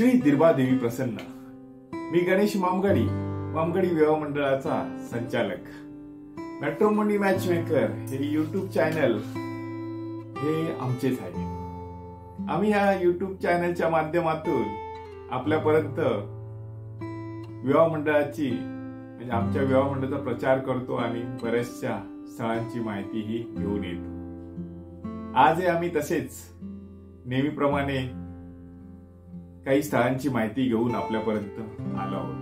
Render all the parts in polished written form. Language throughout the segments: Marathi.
श्री दिर्बादेवी प्रसन्न. मी गणेश मामगडी, मामगडी विवाह मंडळाचा संचालक. मॅट्रिमोनी मॅचमेकर हे युट्यूब चॅनल हे आमचेच आहे. आम्ही या युट्यूब चॅनलच्या माध्यमातून आपल्यापर्यंत विवाह मंडळाची म्हणजे आमच्या विवाह मंडळाचा प्रचार करतो आणि बऱ्याचशा स्थळांची माहितीही घेऊन येतो. आज आम्ही तसेच नेहमीप्रमाणे काही स्थळांची माहिती घेऊन आपल्यापर्यंत आलो आहोत.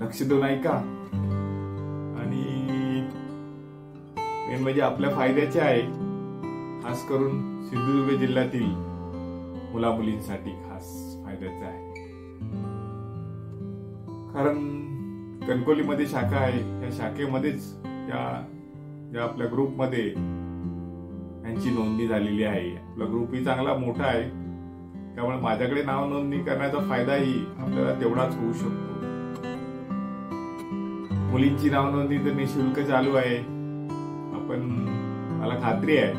लक्ष देऊन ऐका आणि मेन म्हणजे आपल्या फायद्याचे आहे. खास करून सिंधुदुर्ग जिल्ह्यातील मुला मुलींसाठी खास फायद्याचे आहे. कारण कणकोलीमध्ये शाखा आहे. या शाखेमध्येच या आपल्या ग्रुपमध्ये यांची नोंदणी झालेली आहे. आपला ग्रुपही चांगला मोठा आहे, त्यामुळे माझ्याकडे नाव नोंदणी करण्याचा फायदाही आपल्याला तेवढाच होऊ शकतो. मुलींची नाव नोंदणी तर निःशुल्क चालू आहे. आपण मला खात्री आहे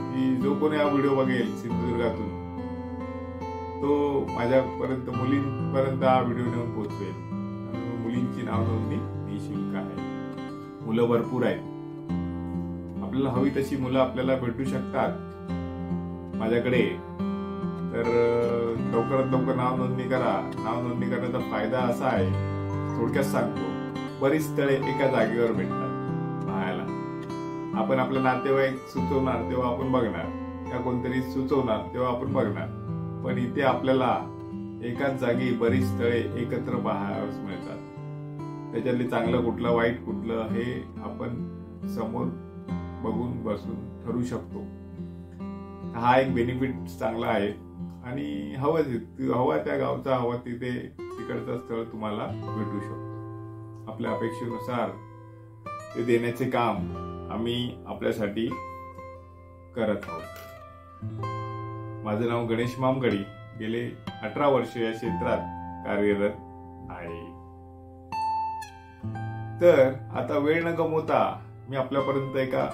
की जो कोणी हा व्हिडिओ बघेल सिंधुदुर्गातून तो माझ्यापर्यंत मुलींपर्यंत हा व्हिडिओ नेऊन पोहोचवेल. मुलींची नाव नोंदणी निःशुल्क आहे. मुलं भरपूर आहेत. आपल्याला हवी तशी मुलं आपल्याला भेटू शकतात माझ्याकडे. तर लवकरात लवकर नाव नोंदणी करा. नाव नोंदणी करण्याचा फायदा असा आहे, थोडक्यात सांगतो. बरीच स्थळे एका जागेवर भेटतात पाहायला. आपण आपले नातेवाईक सुचवणार तेव्हा आपण बघणार, त्या कोणतरी सुचवणार तेव्हा आपण बघणार. पण इथे आपल्याला एकाच जागी बरीच स्थळे एकत्र पाहायला मिळतात. त्याच्यातले चांगलं कुठलं वाईट कुठलं हे आपण समोर बघून बसून ठरवू शकतो. हा एक बेनिफिट चांगला आहे. आणि हवा त्या गावचा हवा तिकडचं स्थळ तुम्हाला भेटू शकतो. आपल्या अपेक्षेनुसार ते देण्याचे काम आम्ही आपल्यासाठी करत आहोत. माझं नाव गणेश मामगडी. गेले 18 वर्ष या क्षेत्रात कार्यरत आहे. तर आता वेळ न गमवता मी आपल्यापर्यंत एका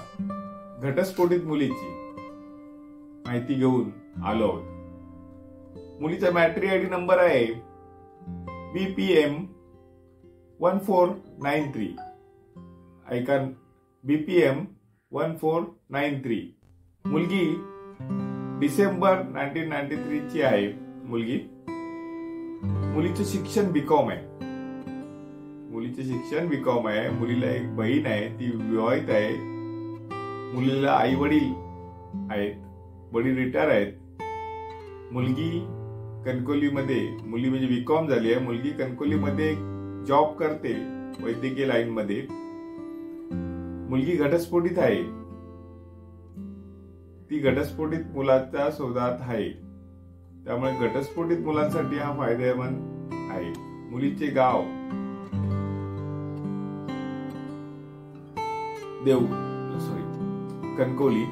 घटस्फोटित मुलीची माहिती घेऊन आलो आहोत. मुलीचा मॅट्री आयडी नंबर आहे BPM 1493. ऐका, BPM 1493. मुलगी डिसेंबर 1993 ची आहे. मुलीचं शिक्षण बीकॉम आहे. मुलीला एक बहीण आहे, ती विवाहित आहे. मुलीला आई वडील आहेत, वडील रिटायर आहेत. मुलगी कणकोलीमध्ये, मुली म्हणजे बीकॉम झाली आहे. मुलगी कणकोलीमध्ये जॉब करते वैद्यकीय लाईन मध्ये. मुलगी घटस्फोटित आहे. ती घटस्फोटित मुलाच्या शोधात आहे. त्यामुळे घटस्फोटित मुलांसाठी हा फायदेमंद आहे. मुलीचे गाव कणकोली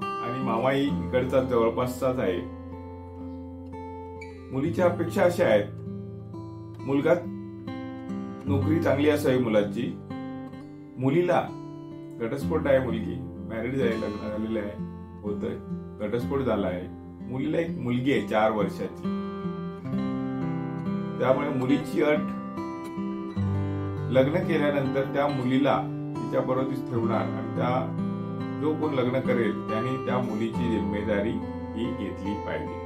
आणि मामाई इकडचा जवळपासचाच आहे. मुलीच्या अपेक्षा अशा आहेत, मुलगा नोकरी चांगली असावी मुलाची. मुलीला घटस्फोट आहे. मुलगी मॅरिड आहे, लग्न झालेलं आहे, होतंय, घटस्फोट झाला आहे. मुलीला एक मुलगी आहे 4 वर्षाची. त्यामुळे मुलीची अट, लग्न केल्यानंतर त्या मुलीला तिच्याबरोबरच ठेवणार आणि त्या जो कोण लग्न करेल त्याने त्या मुलीची जिम्मेदारी ही घेतली पाहिजे.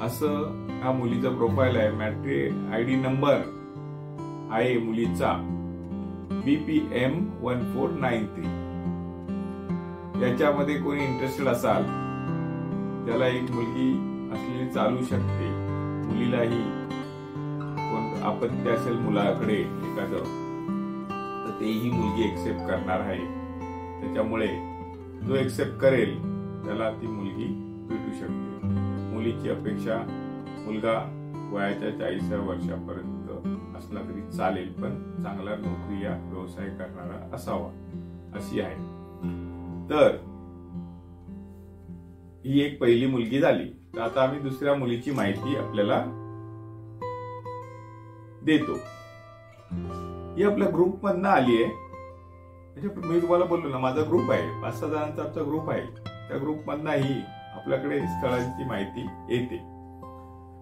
असं ह्या मुलीचा प्रोफाईल आहे. मॅट्री आयडी नंबर आहे मुलीचा BPM 1493. याच्यामध्ये कोणी इंटरेस्टेड असाल, त्याला एक मुलगी असलेली चालू शकते. मुलीलाही कोण आपत्ती असेल मुलाकडे एखादं, तर तेही मुलगी एक्सेप्ट करणार आहे. त्याच्यामुळे जो एक्सेप्ट करेल त्याला ती मुलगी भेटू शकते. मुलीची अपेक्षा मुलगा वयाच्या 40व्या वर्षापर्यंत असला तरी चालेल, पण चांगला नोकरी या व्यवसाय करणारा असावा अशी आहे. तर ही एक पहिली मुलगी झाली. तर आता आम्ही दुसऱ्या मुलीची माहिती आपल्याला देतो. ही आपल्या ग्रुप मधनं आली आहे. मी तुम्हाला बोललो ना, माझा ग्रुप आहे, 5-6 जणांचा आमचा ग्रुप आहे. त्या ग्रुप मधनं ही आपल्याकडे स्थळांची माहिती येते.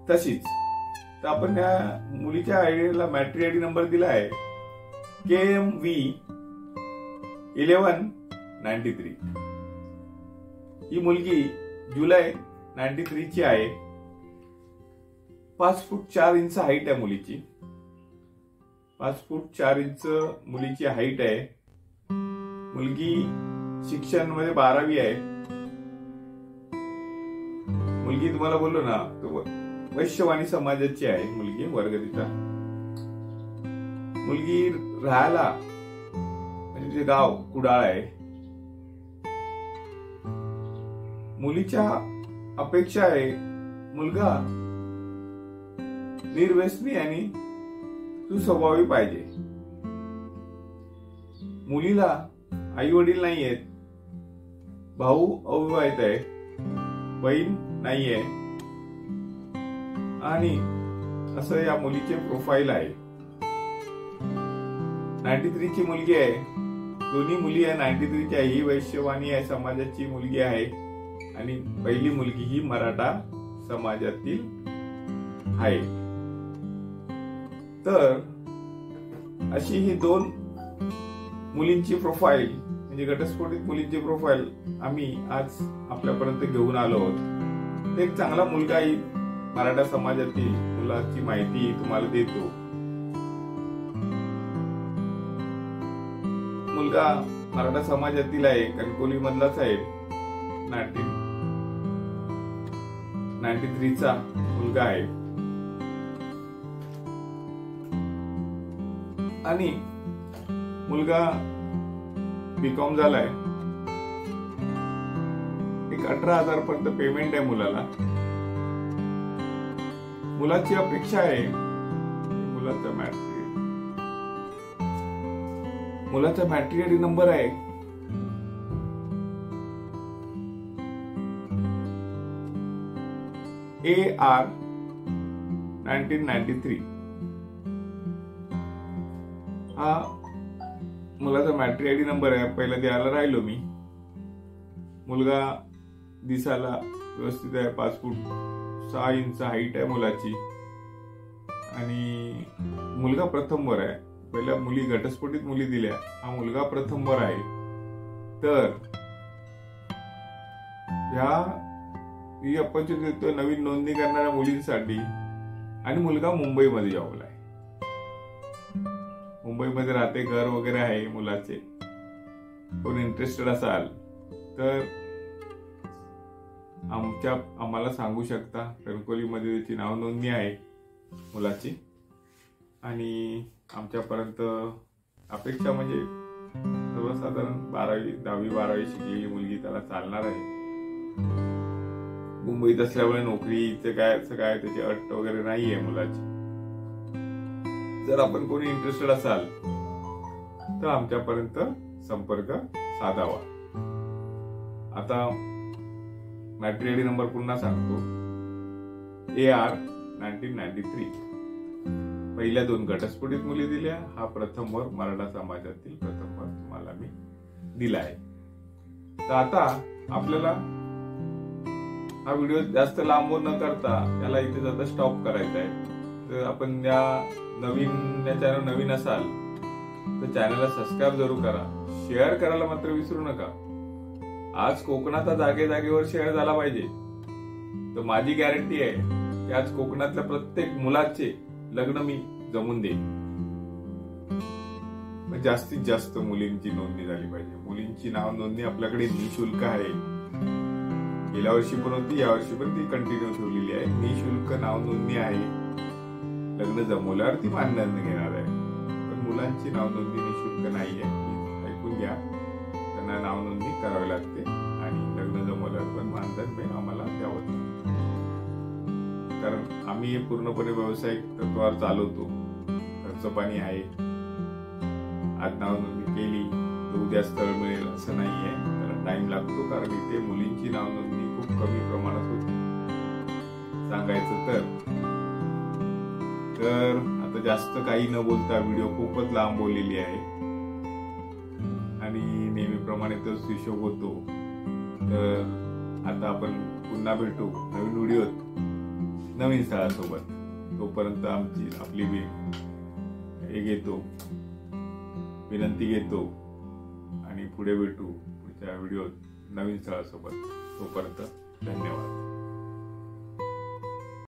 तशीच तर आपण त्या मुलीच्या आयडीला मॅट्री आयडी नंबर दिला आहे KMV 1193. ही मुलगी जुलै 93 ची आहे. 5 फूट 4 इंच हाईट आहे मुलीची. 5 फूट 4 इंच मुलीची हाईट आहे. मुलगी शिक्षण मध्ये 12वी आहे. मुलगी तुम्हाला बोललो ना तो वैश्यवाणी समाजाची आहे मुलगी, वर्ग तिचा. मुलगी राहायला म्हणजे जे गाव कुडाळ आहे. मुलीच्या अपेक्षा आहे मुलगा निर्व्यसनी आणि सुस्वभावी पाहिजे. मुलीला आई वडील नाही आहेत, भाऊ अविवाहित आहे, बहीण नाहीये आणि असं या मुलीचे प्रोफाईल आहे. 93 ची मुलगी आहे. दोन्ही मुली आहे 93 च्या. ही वैश्यवाणी आहे समाजाची मुलगी आहे आणि पहिली मुलगी ही मराठा समाजातील आहे. तर अशी ही 2 मुलींची प्रोफाईल म्हणजे घटस्फोटित मुलींची प्रोफाईल आम्ही आज आपल्यापर्यंत घेऊन आलो आहोत. एक चांगला मुलगा येईल, मराठा समाजातील मुलाची माहिती तुम्हाला देतो. मुलगा मराठा समाजातील आहे, कणकोली मधलाच आहे. 93 चा मुलगा आहे आणि मुलगा बीकॉम झालाय. एक 18,000 पर्यंत पेमेंट आहे मुलाला. मुलाची अपेक्षा आहे मुलाचा मॅट्री आयडी नंबर आहे AR 1993. हा मुलाचा मॅट्री आयडी नंबर आहे. पहिला द्यायला राहिलो मी. मुलगा दिसायला व्यवस्थित आहे. 5 फूट 6 इंच हाईट आहे मुलाची आणि मुलगा प्रथम वर आहे. पहिल्या मुली घटस्फोटित मुली दिल्या, हा मुलगा प्रथम वर आहे. तर ही अपॉर्च्युनिटी देतोय नवीन नोंदणी करणाऱ्या मुलींसाठी. आणि मुलगा मुंबईमध्ये जॉबला आहे. मुंबईमध्ये राहते, घर वगैरे आहे मुलाचे. कोण इंटरेस्टेड असाल तर आम्हाला सांगू शकता. कणकोलीमध्ये त्याची नाव नोंदणी आहे मुलाची आणि आमच्यापर्यंत अपेक्षा म्हणजे सर्वसाधारण 10वी 12वी शिकलेली मुलगी त्याला चालणार आहे. मुंबईत असल्यामुळे नोकरीचे काय त्याची अट वगैरे नाहीये मुलाची. जर आपण कोणी इंटरेस्टेड असाल तर आमच्यापर्यंत संपर्क साधावा. आता मॅट्री आयडी नंबर पुन्हा सांगतो AR 1993. पहिल्या 2 घटस्फोटित मुली दिल्या, हा प्रथम वर मराठा समाजातील प्रथम वर तुम्हाला मी दिला आहे. तर आता आपल्याला हा व्हिडिओ जास्त लांब न करता याला इथे आता स्टॉप करायचा आहे. तर आपण या चॅनल नवीन असाल तर चॅनलला सबस्क्राईब जरूर करा. शेअर करायला मात्र विसरू नका. आज कोकणात जागेवर शेअर झाला पाहिजे. तर माझी गॅरंटी आहे की आज कोकणातल्या प्रत्येक मुलाचे लग्न मी जमून देईन. जास्तीत जास्त मुलींची नोंदणी झाली पाहिजे. मुलींची नाव नोंदणी आपल्याकडे निःशुल्क आहे. गेल्या वर्षी पण होती, या वर्षी पण ती कंटिन्यू ठेवलेली आहे. निःशुल्क नाव नोंदणी आहे. लग्न जमवल्यावर ती मानधन घेणार आहे. पण मुलांची नाव नोंदणी निःशुल्क नाही आहे. ऐकून घ्या. त्यांना नाव नोंदणी करावी लागते आणि लग्न जमवल्यावर पण मानधन आम्हाला द्यावं लागतं. कारण आम्ही हे पूर्णपणे व्यावसायिक तत्वावर चालवतो. खर्च पाणी आहे. आज नाव नोंदणी केली तर उद्या स्थळ मिळेल असं नाहीये. त्याला टाइम लागतो. कारण इथे मुलींची नाव नोंदणी खूप कमी प्रमाणात होती. सांगायचं तर आता जास्त काही न बोलता व्हिडिओ खूपच लांबवलेली आहे आणि नेहमीप्रमाणे तोच हिशोब होतो. तर आता आपण पुन्हा भेटू नवीन व्हिडिओत नवीन स्थळासोबत. तोपर्यंत आपली विनंती घेतो आणि पुढे भेटू पुढच्या व्हिडिओत नवीन स्थळासोबत. तोपर्यंत धन्यवाद.